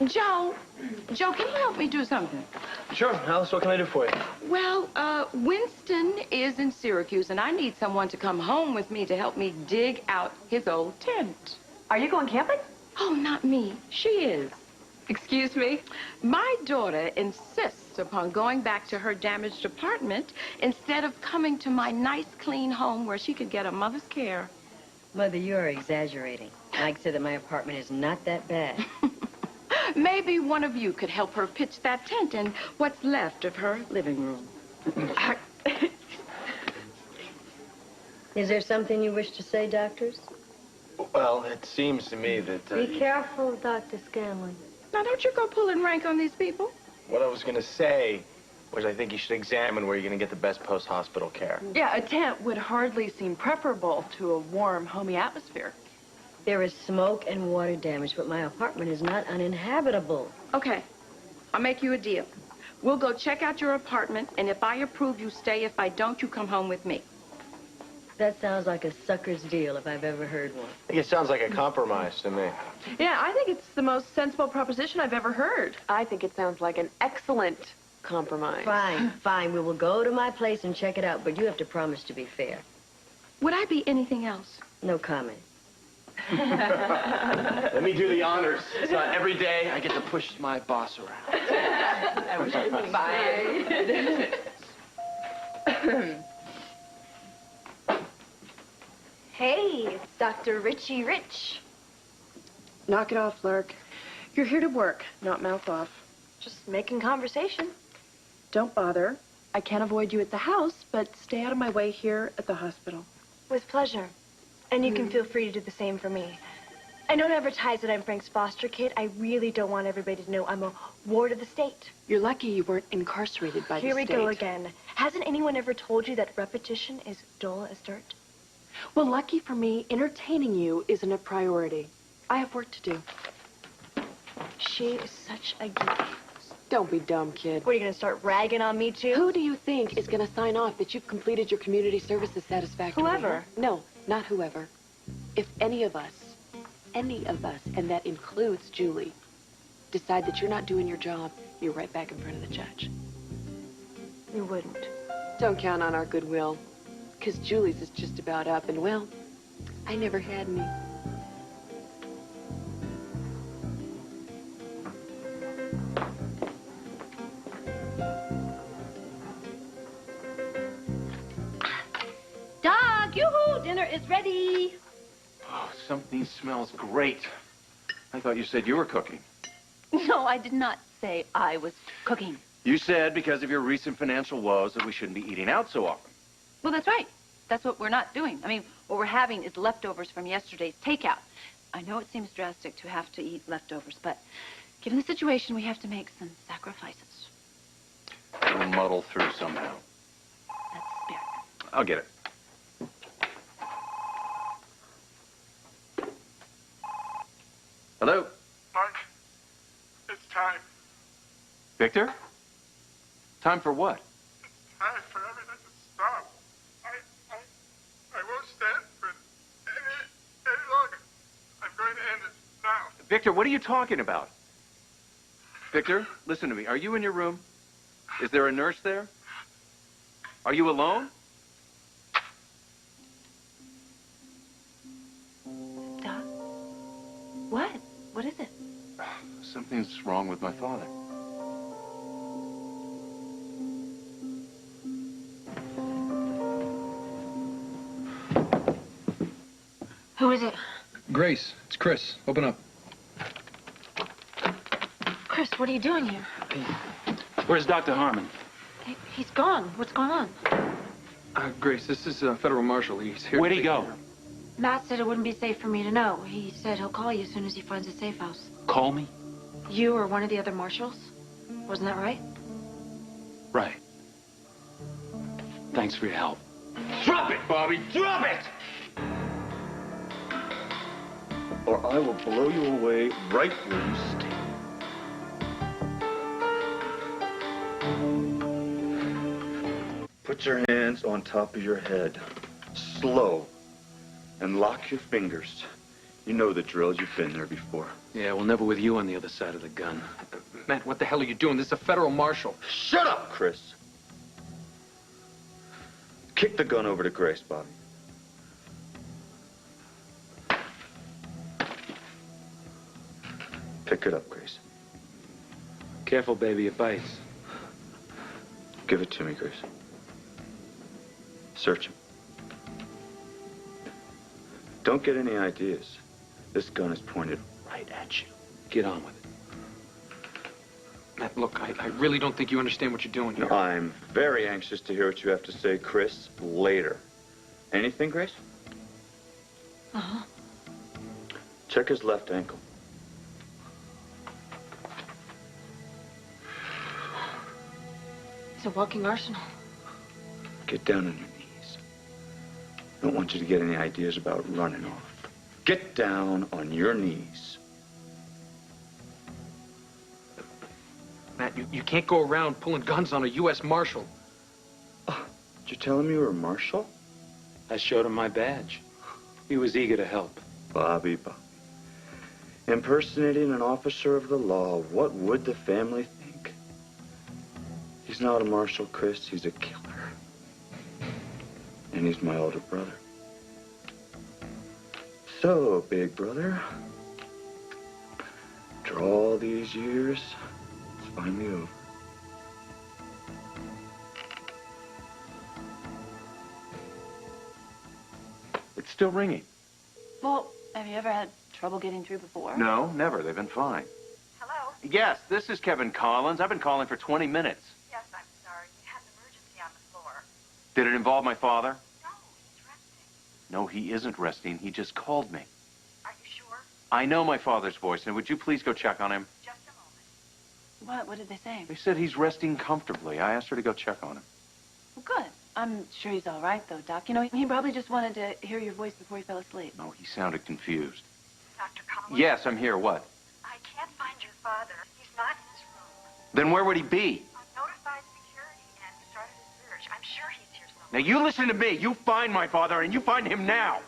Joe, can you help me do something? Sure, Alice, what can I do for you? Well, Winston is in Syracuse, and I need someone to come home with me to help me dig out his old tent. Are you going camping? Oh, not me. She is. Excuse me? My daughter insists upon going back to her damaged apartment instead of coming to my nice, clean home where she could get a mother's care. Mother, you are exaggerating. Mike said that my apartment is not that bad. Maybe one of you could help her pitch that tent in what's left of her living room. Is there something you wish to say, doctors? Well, it seems to me that... Be careful, Dr. Scanlon. Now, don't you go pulling rank on these people. What I was going to say was I think you should examine where you're going to get the best post-hospital care. Yeah, a tent would hardly seem preferable to a warm, homey atmosphere. There is smoke and water damage, but my apartment is not uninhabitable. Okay, I'll make you a deal. We'll go check out your apartment, and if I approve, you stay. If I don't, you come home with me. That sounds like a sucker's deal if I've ever heard one. I think it sounds like a compromise to me. Yeah, I think it's the most sensible proposition I've ever heard. I think it sounds like an excellent compromise. Fine, fine. We will go to my place and check it out, but you have to promise to be fair. Would I be anything else? No comment. Let me do the honors. It's not every day I get to push my boss around. I wish I could buy. Hey, it's Dr. Richie Rich. Knock it off, Lark. You're here to work, not mouth off. Just making conversation. Don't bother. I can't avoid you at the house, but stay out of my way here at the hospital. With pleasure. And you can feel free to do the same for me. I don't advertise that I'm Frank's foster kid. I really don't want everybody to know I'm a ward of the state. You're lucky you weren't incarcerated by the state. Here we go again. Hasn't anyone ever told you that repetition is dull as dirt? Well, lucky for me, entertaining you isn't a priority. I have work to do. She is such a geek. Don't be dumb, kid. What, are you going to start ragging on me, too? Who do you think is going to sign off that you've completed your community services satisfactorily? Whoever. No, not whoever. If any of us, and that includes Julie, decide that you're not doing your job, you're right back in front of the judge. You wouldn't. Don't count on our goodwill, because Julie's is just about up, and well, I never had any. Dog, yoo-hoo, dinner is ready. Oh, something smells great. I thought you said you were cooking. No, I did not say I was cooking. You said because of your recent financial woes that we shouldn't be eating out so often. Well, that's right. That's what we're not doing. I mean, what we're having is leftovers from yesterday's takeout. I know it seems drastic to have to eat leftovers, but given the situation, we have to make some sacrifices. We'll muddle through somehow. That's the spirit. I'll get it. Hello? Mark, it's time. Victor? Time for what? Time for everything to stop. I won't stand for it any longer. I'm going to end it now. Victor, what are you talking about? Victor, listen to me. Are you in your room? Is there a nurse there? Are you alone? Doc? What? What is it? Something's wrong with my father. Who is it? Grace, it's Chris. Open up. Chris, what are you doing here? Where's Dr. Harmon? He's gone. What's going on? Grace, this is Federal Marshal. He's here. Where'd he go? Matt said it wouldn't be safe for me to know. He said he'll call you as soon as he finds a safe house. Call me? You or one of the other marshals? Wasn't that right? Right. Thanks for your help. Drop it, Bobby! Drop it! Or I will blow you away right where you stay. Put your hands on top of your head. Slow. And lock your fingers. You know the drill. You've been there before. Yeah, well, never with you on the other side of the gun. Matt, what the hell are you doing? This is a Federal Marshal. Shut up, Chris. Kick the gun over to Grace, Bobby. Pick it up, Grace. Careful, baby, it bites. Give it to me, Grace. Search him. Don't get any ideas. This gun is pointed right at you. Get on with it. Matt, look, I really don't think you understand what you're doing here. I'm very anxious to hear what you have to say, Chris, later. Anything, Grace? Uh-huh. Check his left ankle. It's a walking arsenal. Get down on your knees. I don't want you to get any ideas about running off. Get down on your knees. Matt, you can't go around pulling guns on a U.S. Marshal. Did you tell him you were a marshal? I showed him my badge. He was eager to help. Bobby. Impersonating an officer of the law, what would the family think? He's not a marshal, Chris. He's a killer. And he's my older brother. So, big brother, after all these years, it's finally over. It's still ringing. Well, have you ever had trouble getting through before? No, never. They've been fine. Hello? Yes, this is Kevin Collins. I've been calling for 20 minutes. Yes, I'm sorry. We had an emergency on the floor. Did it involve my father? No, he's resting. No, he isn't resting. He just called me. Are you sure? I know my father's voice, and would you please go check on him? Just a moment. What did they say? They said he's resting comfortably. I asked her to go check on him. Well, good. I'm sure he's all right, though, Doc. You know, he probably just wanted to hear your voice before he fell asleep. No, he sounded confused. Dr. Collins? Yes, I'm here. What? I can't find your father. He's not in his room. Then where would he be? I notified security and started a search. I'm sure he's here somewhere. Now, you listen to me. You find my father, and you find him now.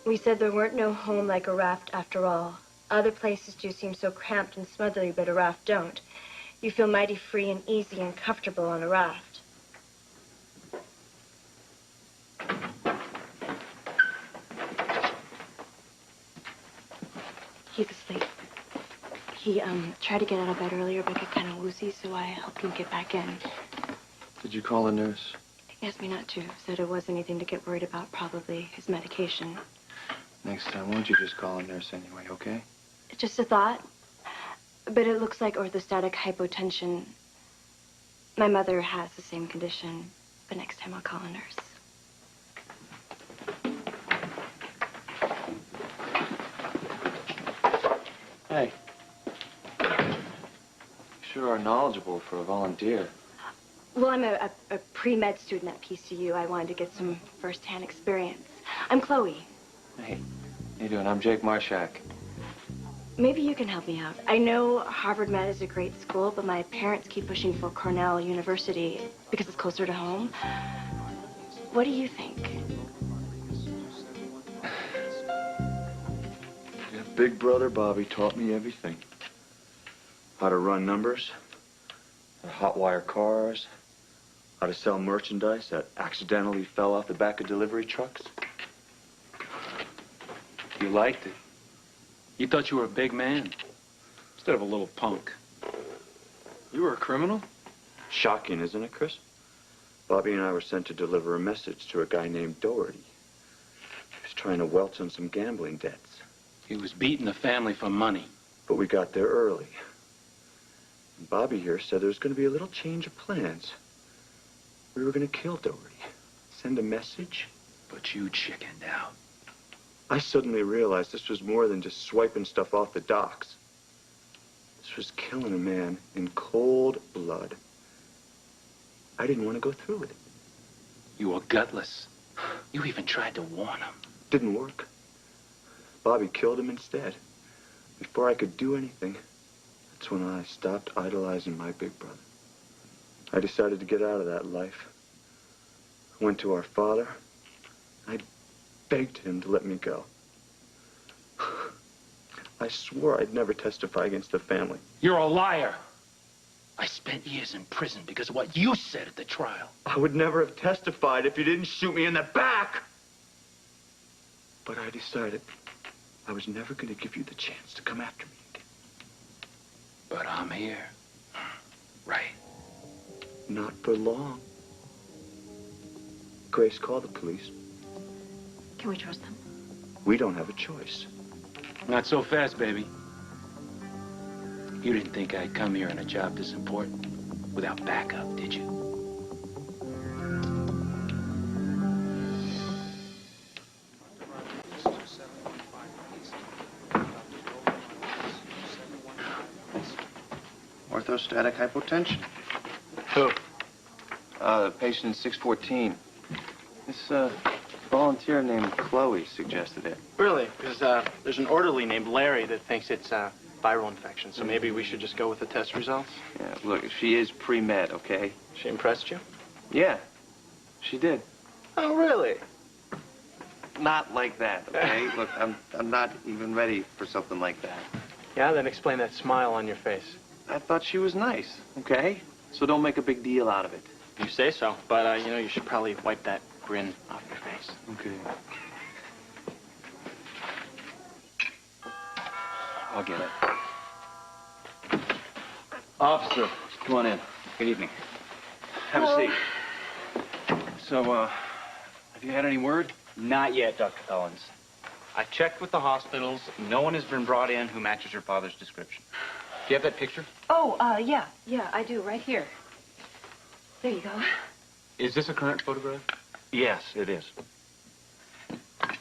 We said there weren't no home like a raft after all. Other places do seem so cramped and smothery, but a raft don't. You feel mighty free and easy and comfortable on a raft. He's asleep. He tried to get out of bed earlier, but got kind of woozy, so I helped him get back in. Did you call a nurse? He asked me not to. Said it wasn't anything to get worried about, probably his medication. Next time, why don't you just call a nurse anyway, okay? Just a thought. But it looks like orthostatic hypotension. My mother has the same condition, but next time I'll call a nurse. Hey. You sure are knowledgeable for a volunteer. Well, I'm a pre-med student at PCU. I wanted to get some first-hand experience. I'm Chloe. Hey, how you doing? I'm Jake Marshak. Maybe you can help me out. I know Harvard Med is a great school, but my parents keep pushing for Cornell University because it's closer to home. What do you think? Yeah, big brother Bobby taught me everything. How to run numbers, how to hotwire cars, how to sell merchandise that accidentally fell off the back of delivery trucks. You liked it. You thought you were a big man instead of a little punk. You were a criminal? Shocking, isn't it, Chris? Bobby and I were sent to deliver a message to a guy named Doherty. He was trying to welch on some gambling debts. He was beating the family for money. But we got there early. And Bobby here said there was going to be a little change of plans. We were going to kill Doherty, send a message. But you chickened out. I suddenly realized this was more than just swiping stuff off the docks. This was killing a man in cold blood. I didn't want to go through with it. You were gutless. You even tried to warn him. Didn't work. Bobby killed him instead. Before I could do anything, that's when I stopped idolizing my big brother. I decided to get out of that life. I went to our father. I begged him to let me go. I swore I'd never testify against the family. You're a liar. I spent years in prison because of what you said at the trial. I would never have testified if you didn't shoot me in the back. But I decided I was never going to give you the chance to come after me again. But I'm here. Right. Not for long. Grace, call the police. Can we trust them? We don't have a choice. Not so fast, baby. You didn't think I'd come here on a job this important without backup, did you? Orthostatic hypotension. Who? Patient 614. This volunteer named Chloe suggested it. Really? Because there's an orderly named Larry that thinks it's viral infection. So maybe we should just go with the test results? Yeah, look, she is pre-med, okay? She impressed you? Yeah, she did. Oh, really? Not like that, okay? Look, I'm not even ready for something like that. Yeah, then explain that smile on your face. I thought she was nice, okay? So don't make a big deal out of it. You say so, but, you know, you should probably wipe that grin off your face. Okay. I'll get it. Officer, come on in. Good evening. Have a seat. So, have you had any word? Not yet, Dr. Collins. I checked with the hospitals. No one has been brought in who matches your father's description. Do you have that picture? Oh, yeah, I do, right here. There you go. Is this a current photograph? Yes, it is.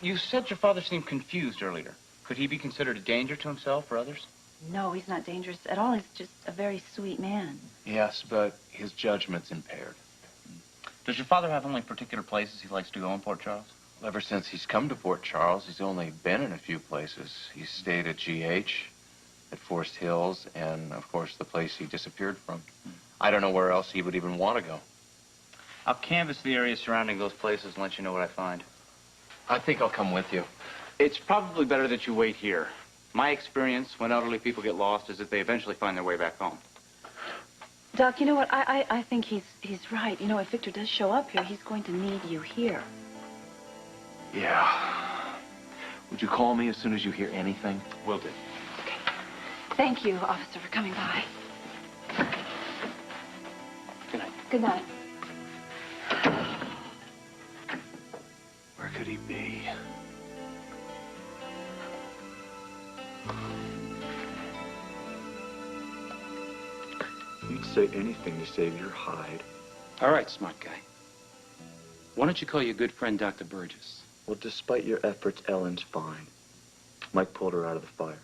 You said your father seemed confused earlier. Could he be considered a danger to himself or others? No, he's not dangerous at all. He's just a very sweet man. Yes, but his judgment's impaired. Does your father have only particular places he likes to go in Port Charles? Well, ever since he's come to Port Charles, he's only been in a few places. He's stayed at GH, at Forest Hills, and, of course, the place he disappeared from. I don't know where else he would even want to go. I'll canvass the area surrounding those places and let you know what I find. I think I'll come with you. It's probably better that you wait here. My experience when elderly people get lost is that they eventually find their way back home. Doc, you know what? I think he's right. You know, if Victor does show up here, he's going to need you here. Yeah. Would you call me as soon as you hear anything? Will do. Thank you, officer, for coming by. Good night. Good night. Where could he be? You'd say anything to save your hide. All right, smart guy. Why don't you call your good friend Dr. Burgess? Well, despite your efforts, Ellen's fine. Mike pulled her out of the fire.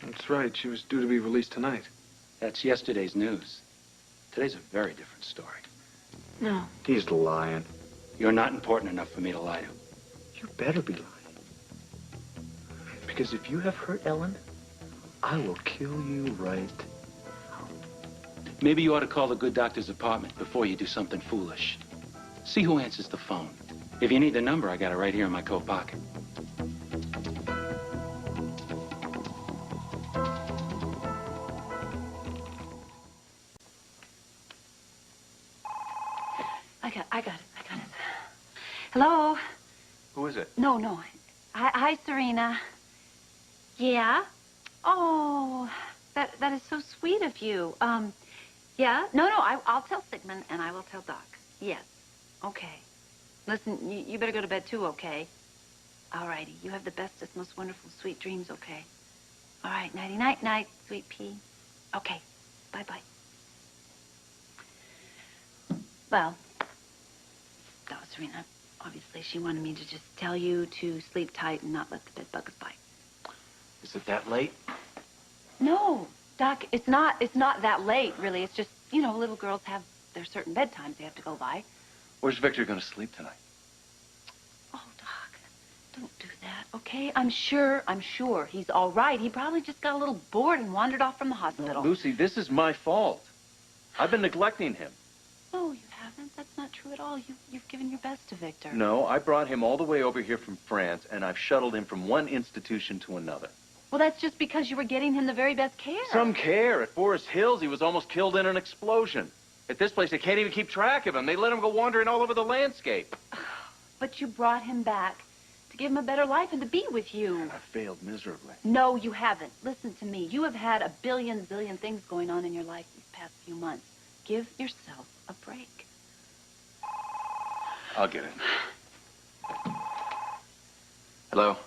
That's right. She was due to be released tonight. That's yesterday's news. Today's a very different story. No. He's lying. You're not important enough for me to lie to. You better be lying. Because if you have hurt Ellen, I will kill you right. Maybe you ought to call the good doctor's apartment before you do something foolish. See who answers the phone. If you need the number, I got it right here in my coat pocket. I got it. Hello? Who is it? No. Hi, Serena. Yeah? Oh, that is so sweet of you. Yeah? No, I'll tell Sigmund and I will tell Doc. Yes. Okay. Listen, you better go to bed too, okay? All righty. You have the bestest, most wonderful, sweet dreams, okay? All right. Nighty-night, night, sweet pea. Okay. Bye-bye. Well, that was Serena. Obviously, she wanted me to just tell you to sleep tight and not let the bed bugs bite. Is it that late? No, Doc, it's not that late, really. It's just, you know, little girls have their certain bedtimes they have to go by. Where's Victor going to sleep tonight? Oh, Doc, don't do that, okay? I'm sure he's all right. He probably just got a little bored and wandered off from the hospital. Lucy, this is my fault. I've been neglecting him. No, you haven't. That's not true at all. You've given your best to Victor. No, I brought him all the way over here from France, and I've shuttled him from one institution to another. Well, that's just because you were getting him the very best care. Some care. At Forest Hills, he was almost killed in an explosion. At this place, they can't even keep track of him. They let him go wandering all over the landscape. But you brought him back to give him a better life and to be with you. I failed miserably. No, you haven't. Listen to me. You have had a billion things going on in your life these past few months. Give yourself a break. I'll get it. Hello?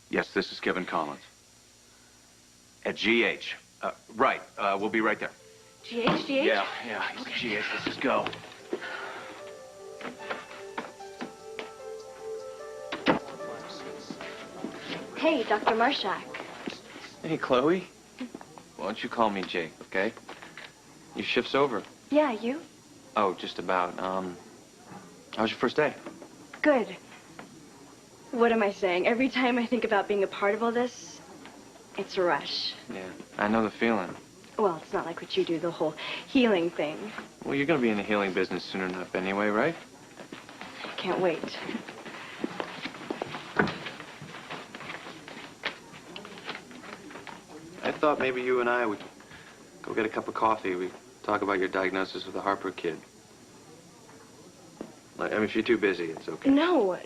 Yes, this is Kevin Collins. At GH. Right. We'll be right there. GH? Yeah, he's at GH. Let's just go. Hey, Dr. Marshak. Hey, Chloe. Why don't you call me Jake, okay? Your shift's over. Yeah, you? Oh, just about. How was your first day? Good. What am I saying? Every time I think about being a part of all this, it's a rush. Yeah, I know the feeling. Well, it's not like what you do, the whole healing thing. Well, you're gonna be in the healing business soon enough anyway, right? Can't wait. I thought maybe you and I would go get a cup of coffee. We talk about your diagnosis with the Harper kid. I mean, if you're too busy, it's okay. No,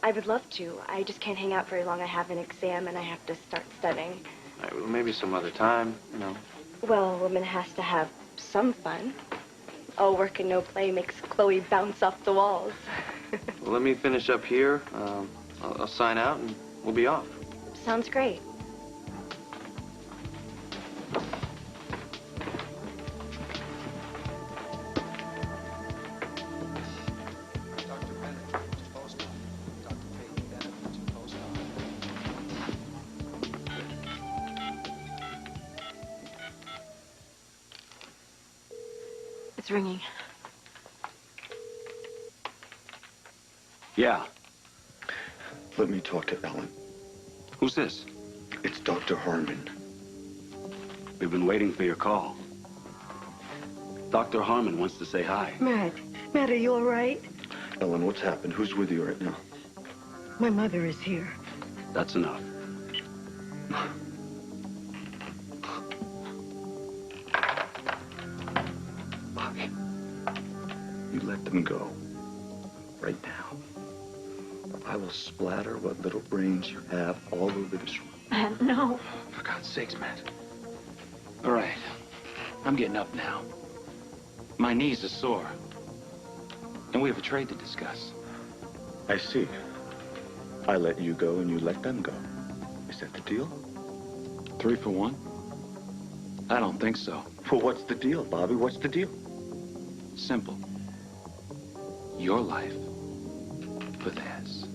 I would love to. I just can't hang out very long. I have an exam and I have to start studying. All right, well, maybe some other time, you know. Well, a woman has to have some fun. All work and no play makes Chloe bounce off the walls. Well, let me finish up here. I'll sign out and we'll be off. Sounds great. It's ringing. Yeah. Let me talk to Ellen. Who's this? It's Dr. Harmon. We've been waiting for your call. Dr. Harmon wants to say hi. Matt, are you all right? Ellen, what's happened? Who's with you right now? My mother is here. That's enough. Bobby, you let them go. Right now. Or I will splatter what little brains you have all over this room. Matt, no. For God's sakes, Matt. All right. I'm getting up now. My knees are sore. And we have a trade to discuss. I see. I let you go and you let them go. Is that the deal? 3 for 1? I don't think so. Well, what's the deal, Bobby? What's the deal? Simple. Your life for theirs.